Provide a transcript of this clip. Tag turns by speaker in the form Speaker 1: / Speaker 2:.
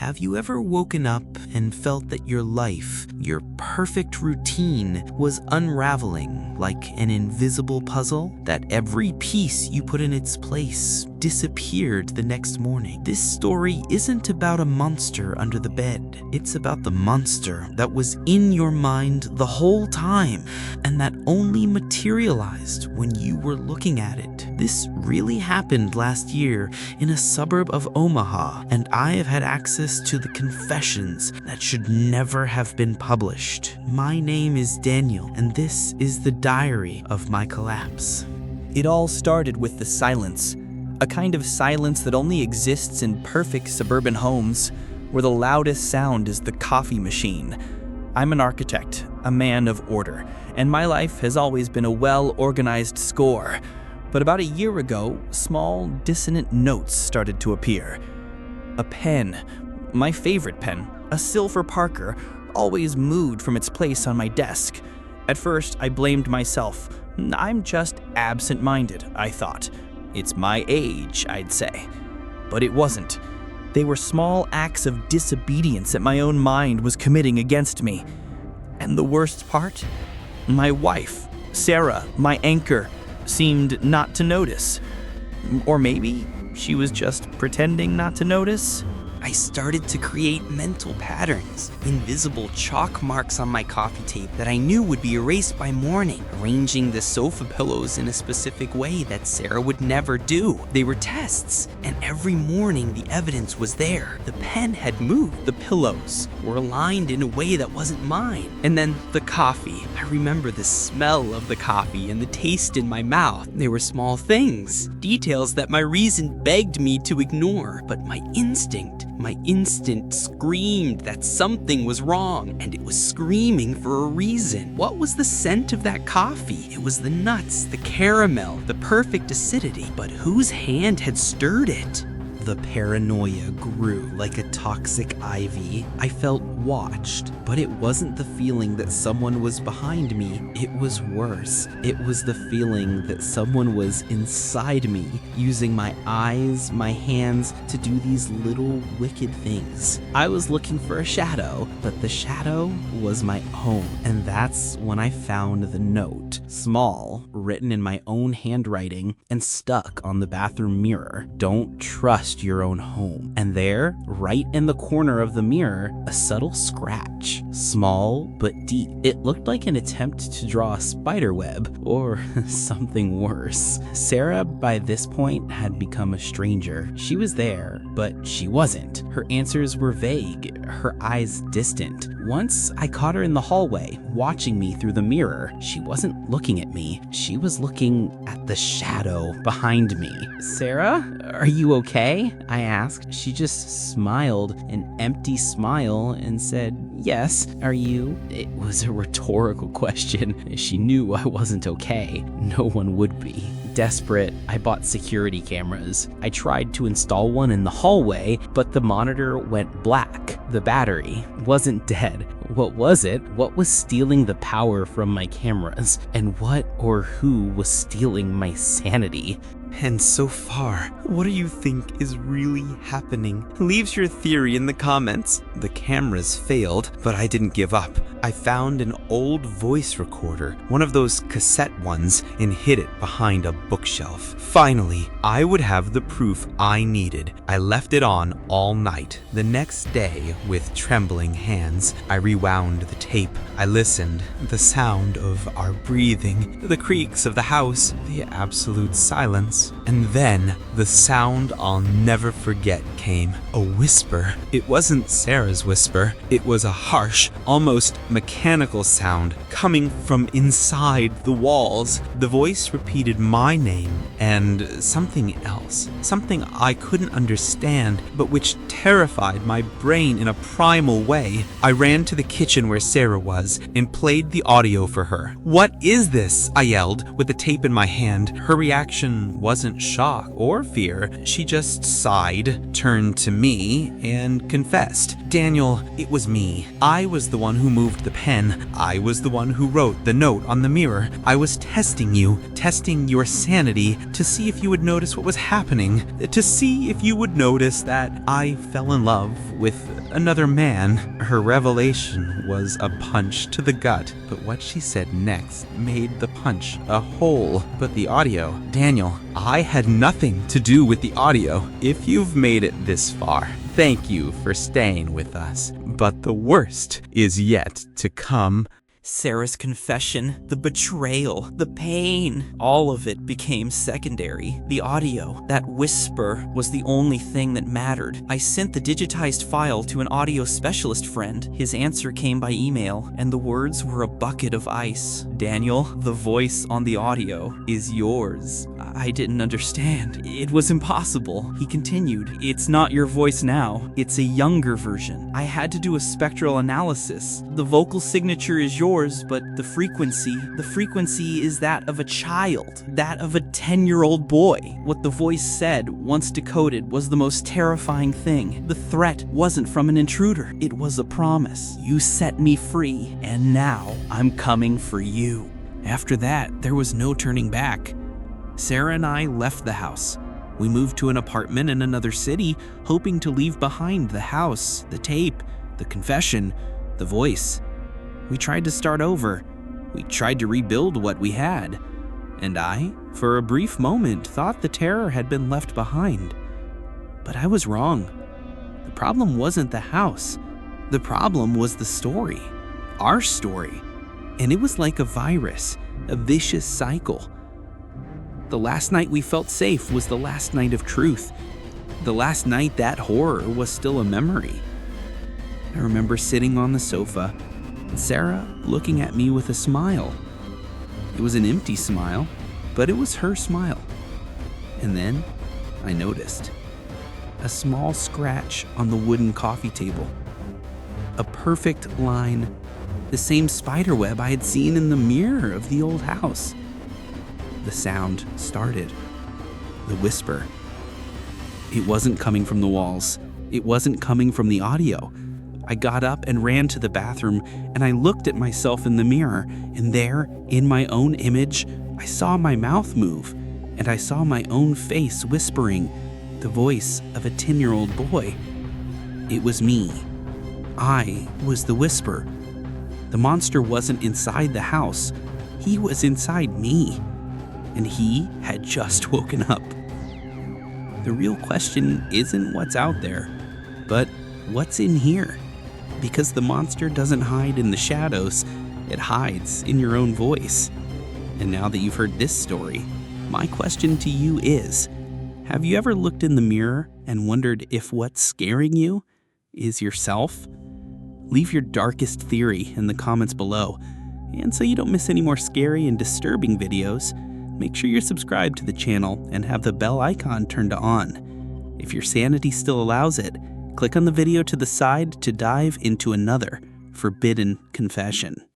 Speaker 1: Have you ever woken up and felt that your life, your perfect routine, was unraveling like an invisible puzzle? That every piece you put in its place disappeared the next morning? This story isn't about a monster under the bed. It's about the monster that was in your mind the whole time and that only materialized when you were looking at it. This really happened last year in a suburb of Omaha, and I have had access to the confessions that should never have been published. My name is Daniel, and this is the diary of my collapse.
Speaker 2: It all started with the silence, a kind of silence that only exists in perfect suburban homes, where the loudest sound is the coffee machine. I'm an architect, a man of order, and my life has always been a well-organized score. But about a year ago, small, dissonant notes started to appear. A pen, my favorite pen, a silver Parker, always moved from its place on my desk. At first, I blamed myself. I'm just absent-minded, I thought. It's my age, I'd say. But it wasn't. They were small acts of disobedience that my own mind was committing against me. And the worst part? My wife, Sarah, my anchor, seemed not to notice. Or maybe she was just pretending not to notice.
Speaker 1: I started to create mental patterns, invisible chalk marks on my coffee tape that I knew would be erased by morning, arranging the sofa pillows in a specific way that Sarah would never do. They were tests, and every morning the evidence was there. The pen had moved, the pillows were aligned in a way that wasn't mine. And then the coffee. I remember the smell of the coffee and the taste in my mouth. They were small things, details that my reason begged me to ignore, but my instinct screamed that something was wrong, and it was screaming for a reason. What was the scent of that coffee? It was the nuts, the caramel, the perfect acidity, but whose hand had stirred it? The paranoia grew like a toxic ivy. I felt watched, but it wasn't the feeling that someone was behind me. It was worse. It was the feeling that someone was inside me, using my eyes, my hands to do these little wicked things. I was looking for a shadow, but the shadow was my own. And that's when I found the note, small, written in my own handwriting and stuck on the bathroom mirror. Don't trust your own home. And there, right in the corner of the mirror, a subtle scratch, small but deep. It looked like an attempt to draw a spider web, or something worse. Sarah, by this point, had become a stranger. She was there, but she wasn't. Her answers were vague, her eyes distant. Once, I caught her in the hallway, watching me through the mirror. She wasn't looking at me. She was looking at the shadow behind me. "Sarah, are you okay?" I asked. She just smiled, an empty smile, and said, "Yes, are you?" It was a rhetorical question. She knew I wasn't okay. No one would be. Desperate, I bought security cameras. I tried to install one in the hallway, but the monitor went black. The battery wasn't dead. What was it? What was stealing the power from my cameras? And what or who was stealing my sanity? And so far, what do you think is really happening? Leave your theory in the comments. The cameras failed, but I didn't give up. I found an old voice recorder, one of those cassette ones, and hid it behind a bookshelf. Finally, I would have the proof I needed. I left it on all night. The next day, with trembling hands, I rewound the tape. I listened. The sound of our breathing, the creaks of the house, the absolute silence. And then, the sound I'll never forget came. A whisper. It wasn't Sarah's whisper. It was a harsh, almost mechanical sound coming from inside the walls. The voice repeated my name and something else. Something I couldn't understand, but which terrified my brain in a primal way. I ran to the kitchen where Sarah was and played the audio for her. "What is this?" I yelled, with the tape in my hand. Her reaction was
Speaker 2: wasn't shock or fear. She just sighed, turned to me, and confessed. Daniel, it was me. I was the one who moved the pen. I was the one who wrote the note on the mirror. I was testing you, testing your sanity to see if you would notice what was happening, to see if you would notice that I fell in love with another man. Her revelation was a punch to the gut, but what she said next made the punch a hole. But the audio, Daniel, I had nothing to do with the audio. If you've made it this far, thank you for staying with us. But the worst is yet to come.
Speaker 1: Sarah's confession, the betrayal, the pain, all of it became secondary. The audio, that whisper, was the only thing that mattered. I sent the digitized file to an audio specialist friend. His answer came by email, and the words were a bucket of ice. Daniel, the voice on the audio is yours. I didn't understand. It was impossible. He continued, it's not your voice now. It's a younger version. I had to do a spectral analysis. The vocal signature is yours, but the frequency is that of a child, that of a 10-year-old boy. What the voice said, once decoded, was the most terrifying thing. The threat wasn't from an intruder. It was a promise. You set me free, and now I'm coming for you. After that, there was no turning back. Sarah and I left the house. We moved to an apartment in another city, hoping to leave behind the house, the tape, the confession, the voice. We tried to start over. We tried to rebuild what we had. And I, for a brief moment, thought the terror had been left behind. But I was wrong. The problem wasn't the house. The problem was the story. Our story. And it was like a virus, a vicious cycle. The last night we felt safe was the last night of truth. The last night that horror was still a memory. I remember sitting on the sofa, and Sarah looking at me with a smile. It was an empty smile, but it was her smile. And then I noticed a small scratch on the wooden coffee table. A perfect line, the same spider web I had seen in the mirror of the old house. The sound started. The whisper. It wasn't coming from the walls. It wasn't coming from the audio. I got up and ran to the bathroom, and I looked at myself in the mirror, and there, in my own image, I saw my mouth move, and I saw my own face whispering, the voice of a 10-year-old boy. It was me. I was the whisper. The monster wasn't inside the house. He was inside me. And he had just woken up. The real question isn't what's out there, but what's in here? Because the monster doesn't hide in the shadows, it hides in your own voice. And now that you've heard this story, my question to you is, have you ever looked in the mirror and wondered if what's scaring you is yourself? Leave your darkest theory in the comments below. And so you don't miss any more scary and disturbing videos, make sure you're subscribed to the channel and have the bell icon turned on. If your sanity still allows it, click on the video to the side to dive into another forbidden confession.